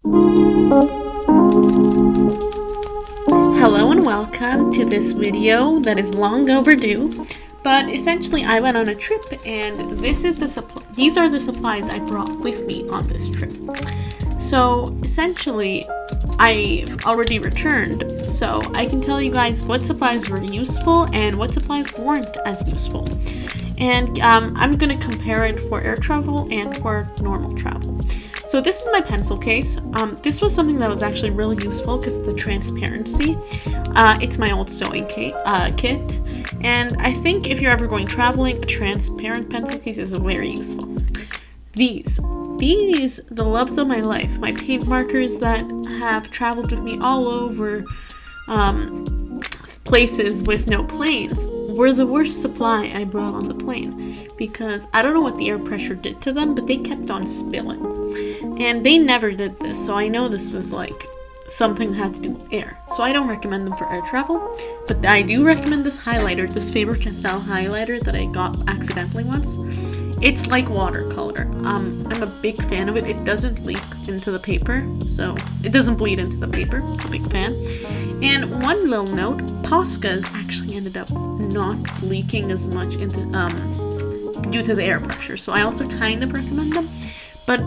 Hello and welcome to this video that is long overdue, but essentially I went on a trip and these are the supplies I brought with me on this trip. So essentially I've already returned, so I can tell you guys what supplies were useful and what supplies weren't as useful. And I'm going to compare it for air travel and for normal travel. So this is my pencil case. This was something that was actually really useful because of the transparency. It's my old sewing kit, and I think if you're ever going traveling, a transparent pencil case is very useful. These, the loves of my life, my paint markers that have traveled with me all over places with no planes, were the worst supply I brought on the plane, because I don't know what the air pressure did to them, but they kept on spilling. And they never did this, so I know this was like something that had to do with air. So I don't recommend them for air travel, but I do recommend this highlighter, this Faber-Castell highlighter that I got accidentally once. It's like watercolor. I'm a big fan of it. It doesn't leak into the paper, so it doesn't bleed into the paper, so big fan. And one little note, Poscas actually ended up not leaking as much into due to the air pressure, so I also kind of recommend them. But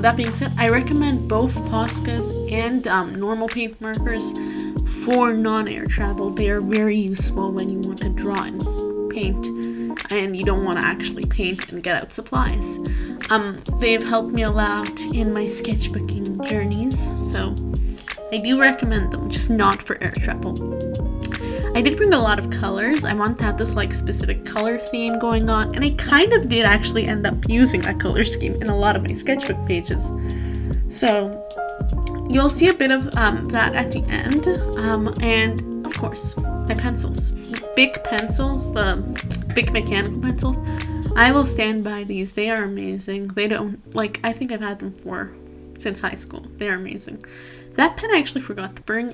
that being said, I recommend both Poscas and normal paint markers for non-air travel. They are very useful when you want to draw and paint and you don't want to actually paint and get out supplies. They've helped me a lot in my sketchbooking journeys, so I do recommend them, just not for air travel. I did bring a lot of colors. I want to have this like specific color theme going on, and I kind of did actually end up using that color scheme in a lot of my sketchbook pages. So you'll see a bit of that at the end, and of course my pencils. Big pencils, the big mechanical pencils. I will stand by these. They are amazing. They don't, like, I think I've had them since high school. They are amazing. That pen I actually forgot to bring,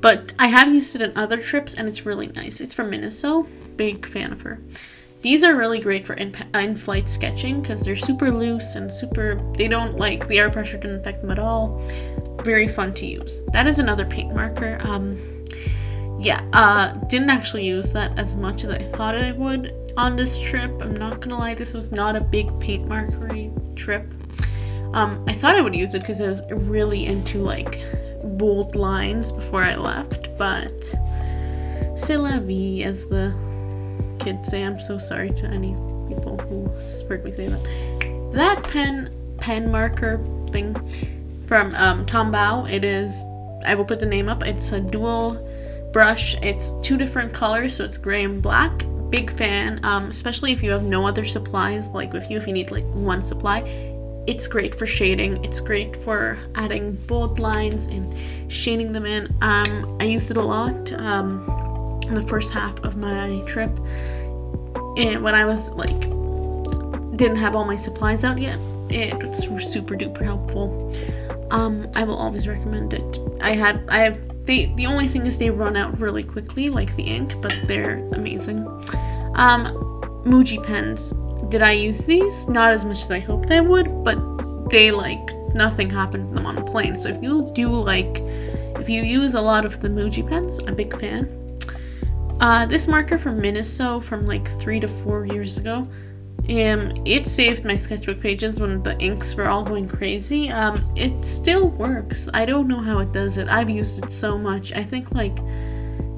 but I have used it in other trips and it's really nice. It's from Miniso. Big fan of her. These are really great for in-flight sketching because they're super loose and they don't, like, the air pressure didn't affect them at all. Very fun to use. That is another paint marker. Didn't actually use that as much as I thought I would on this trip. I'm not gonna lie, this was not a big paint markery trip. I thought I would use it because I was really into like bold lines before I left, but c'est la vie, as the kids say. I'm so sorry to any people who heard me say that. That pen marker thing from Tombow, it is, I will put the name up, it's a dual brush. It's two different colors, so it's gray and black. Big fan, especially if you have no other supplies like with you, if you need like one supply. It's great for shading. It's great for adding bold lines and shading them in. I used it a lot in the first half of my trip, and when I was like didn't have all my supplies out yet. It's super duper helpful. I will always recommend it. The only thing is they run out really quickly, like the ink, but they're amazing. Muji pens. Did I use these? Not as much as I hoped I would, but they, like, nothing happened to them on the plane. So if you use a lot of the Muji pens, I'm a big fan. This marker from Miniso from like 3 to 4 years ago, it saved my sketchbook pages when the inks were all going crazy. It still works. I don't know how it does it. I've used it so much. I think like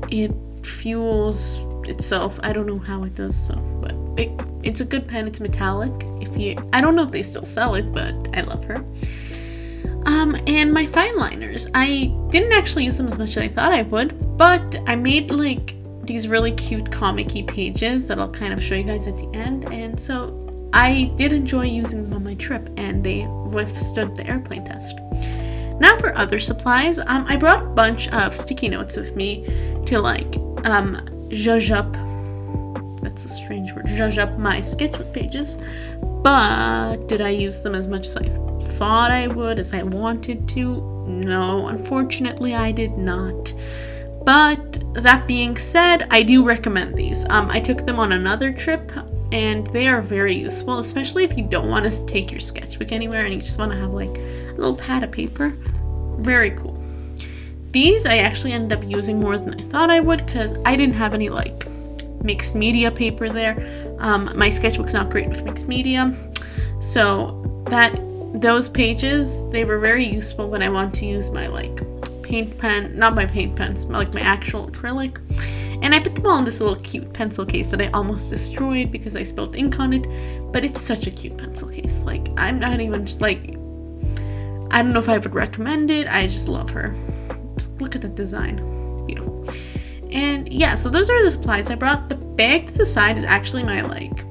it fuels itself. I don't know how it does so, but it's a good pen. It's metallic. I don't know if they still sell it, but I love her. And my fine liners. I didn't actually use them as much as I thought I would, but I made like these really cute comic-y pages that I'll kind of show you guys at the end, and so I did enjoy using them on my trip, and they withstood the airplane test. Now for other supplies, I brought a bunch of sticky notes with me to like zhuzh up, that's a strange word, zhuzh up my sketchbook pages, but did I use them as much as I thought I would, as I wanted to? No, unfortunately I did not. But that being said, I do recommend these. I took them on another trip and they are very useful, especially if you don't want to take your sketchbook anywhere and you just want to have like a little pad of paper. Very cool. These I actually ended up using more than I thought I would because I didn't have any like mixed media paper there. My sketchbook's not great with mixed media, so those pages, they were very useful when I want to use my like paint pen, not my paint pens, like my actual acrylic. And I put them all in this little cute pencil case that I almost destroyed because I spilled ink on it, but it's such a cute pencil case. Like, I'm not even like, I don't know if I would recommend it. I just love her. Just look at that design. Beautiful. And yeah, so those are the supplies I brought. The bag to the side is actually my like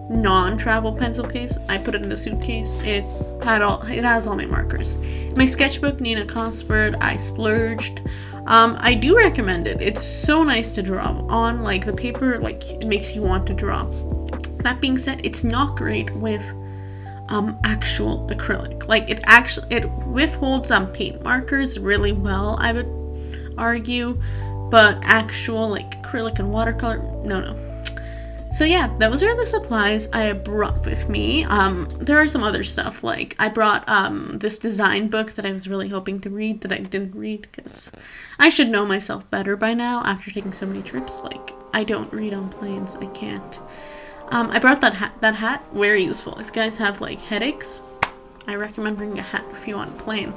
non-travel pencil case. I put it in the suitcase. It has all my markers. My sketchbook, Nina Cosford, I splurged. I do recommend it. It's so nice to draw on. Like, the paper, like, it makes you want to draw. That being said, it's not great with actual acrylic. Like, it withholds paint markers really well, I would argue, but actual like acrylic and watercolor, no. So yeah, those are the supplies I brought with me. There are some other stuff, like I brought this design book that I was really hoping to read that I didn't read because I should know myself better by now after taking so many trips. Like, I don't read on planes, I can't. I brought that hat, very useful. If you guys have like headaches, I recommend bringing a hat if you're on a plane.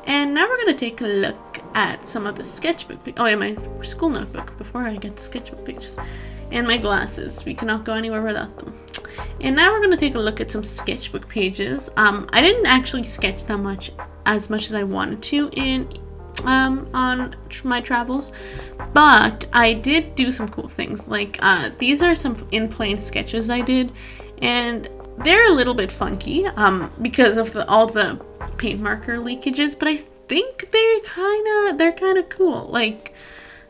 And now we're going to take a look at some of the sketchbook, my school notebook before I get the sketchbook pages. And my glasses. We cannot go anywhere without them. And now we're going to take a look at some sketchbook pages. I didn't actually sketch that much as I wanted to on my travels, but I did do some cool things. Like these are some in-plane sketches I did, and they're a little bit funky because of all the paint marker leakages, but I think they're kind of cool. Like,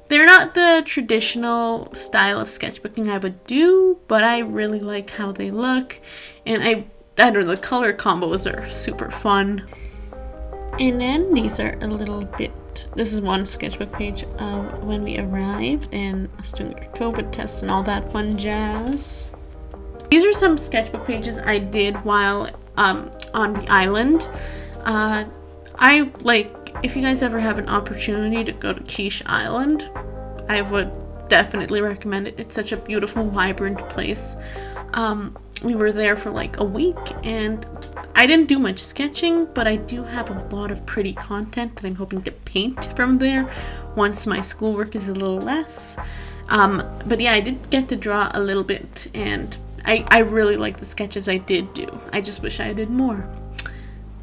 they're not the traditional style of sketchbooking I would do, but I really like how they look, and I don't know, the color combos are super fun. And then these are a little bit, this is one sketchbook page of when we arrived and us doing our COVID tests and all that fun jazz. These are some sketchbook pages I did while on the island. If you guys ever have an opportunity to go to Quiche Island, I would definitely recommend it. It's such a beautiful, vibrant place. We were there for like a week, and I didn't do much sketching, but I do have a lot of pretty content that I'm hoping to paint from there once my schoolwork is a little less. But yeah, I did get to draw a little bit, and I really like the sketches I did do. I just wish I did more.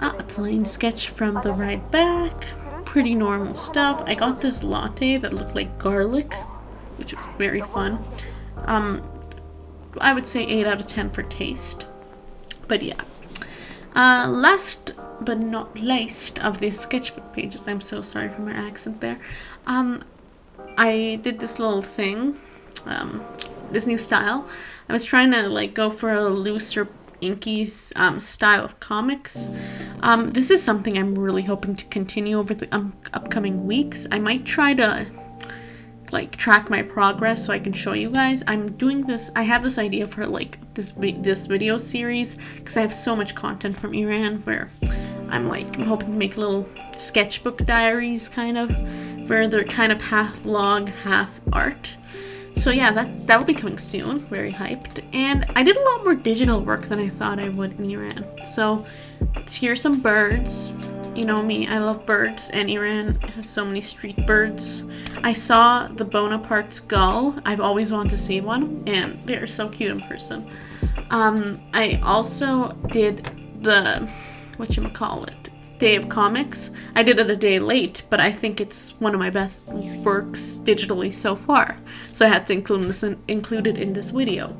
A plain sketch from the ride back. Pretty normal stuff. I got this latte that looked like garlic, which was very fun. I would say 8 out of 10 for taste. But yeah. Last but not least of these sketchbook pages, I'm so sorry for my accent there. I did this little thing, this new style. I was trying to like go for a looser, inky style of comics. This is something I'm really hoping to continue over the upcoming weeks. I might try to like track my progress so I can show you guys. I'm doing this, I have this idea for like this video series because I have so much content from Iran where I'm hoping to make little sketchbook diaries kind of, where they're kind of half vlog, half art. So yeah, that'll be coming soon. Very hyped. And I did a lot more digital work than I thought I would in Iran. So here's some birds. You know me, I love birds, and Iran has so many street birds. I saw the Bonaparte's gull. I've always wanted to see one, and they're so cute in person. I also did the, Day of Comics. I did it a day late, but I think it's one of my best works digitally so far. So I had to include it in this video.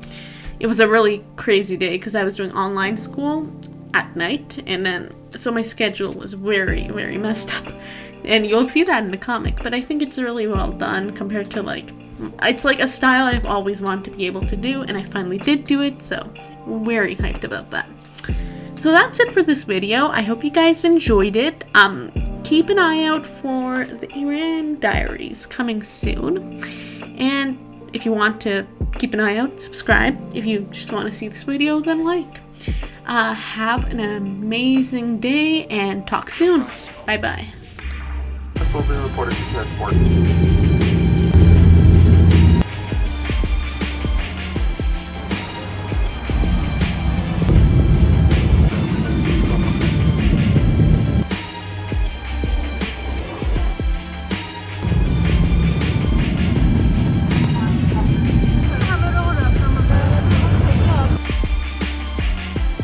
It was a really crazy day because I was doing online school at night, and then so my schedule was very, very messed up. And you'll see that in the comic, but I think it's really well done compared to it's like a style I've always wanted to be able to do, and I finally did do it, so very hyped about that. So that's it for this video. I hope you guys enjoyed it. Keep an eye out for the Iran diaries coming soon. And if you want to keep an eye out, subscribe. If you just want to see this video, then like. Have an amazing day and talk soon. Bye bye. That's what we reported to transport.